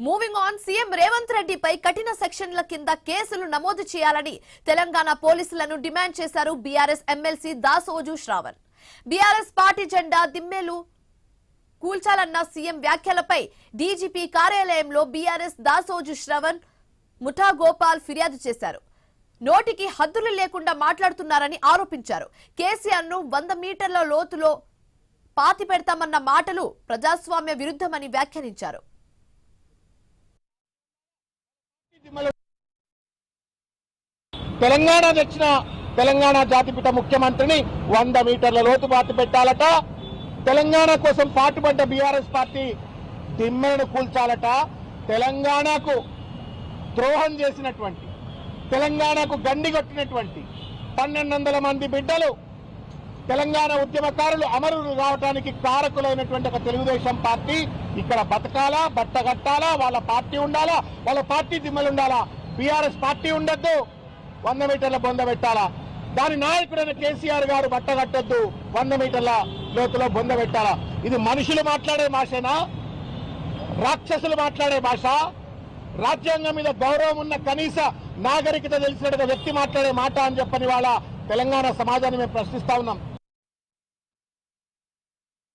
Moving on, CM Revanth రెడ్డిపై కఠిన సెక్షన్ల కింద కేసులు నమోదు చేయాలని తెలంగాణ పోలీసులను డిమాండ్ చేశారు BRS MLC Dasoju Shravan. BRS party జెండా దిమ్మెలు కూల్చాలన్న సీఎం వ్యాఖ్యలపై డీజీపీ కార్యాలయంలో బీఆర్ఎస్ దాసోజు శ్రావణ్, ముఠా గోపాల్ ఫిర్యాదు చేశారు. నోటికి హద్దులు లేకుండా మాట్లాడుతున్నారని ఆరోపించారు. కేసీఆర్ ను 100 మీటర్ల లోతులో పాతి పెడతామన్న మాటలు ప్రజాస్వామ్య విరుద్ధమని వ్యాఖ్యానించారు. తెలంగాణ తెచ్చిన తెలంగాణ జాతిపిత ముఖ్యమంత్రిని 100 మీటర్ల లోతు పాతి పెట్టాలట. తెలంగాణ కోసం పాటుపడ్డ బీఆర్ఎస్ పార్టీ దిమ్మెను కూల్చాలట. తెలంగాణకు ద్రోహం చేసినటువంటి, తెలంగాణకు గండి కొట్టినటువంటి 1200 మంది బిడ్డలు తెలంగాణ ఉద్యమకారులు అమరులు రావడానికి కారకులైనటువంటి ఒక తెలుగుదేశం పార్టీ ఇక్కడ బతకాలా, బట్టగట్టాలా, వాళ్ళ పార్టీ ఉండాలా, వాళ్ళ పార్టీ దిమ్మలు ఉండాలా. బీఆర్ఎస్ పార్టీ ఉండద్దు, 100 మీటర్ల బొంద పెట్టాలా. దాని నాయకుడైన కేసీఆర్ గారు బట్టగట్టద్దు, 100 మీటర్ల లోతులో బొంద పెట్టాలా. ఇది మనుషులు మాట్లాడే భాషనా? రాక్షసులు మాట్లాడే భాష? రాజ్యాంగం మీద గౌరవం ఉన్న కనీస నాగరికత తెలిసిన వ్యక్తి మాట్లాడే మాట అని చెప్పని వాళ్ళ తెలంగాణ సమాజాన్ని మేము ప్రశ్నిస్తా ఉన్నాం.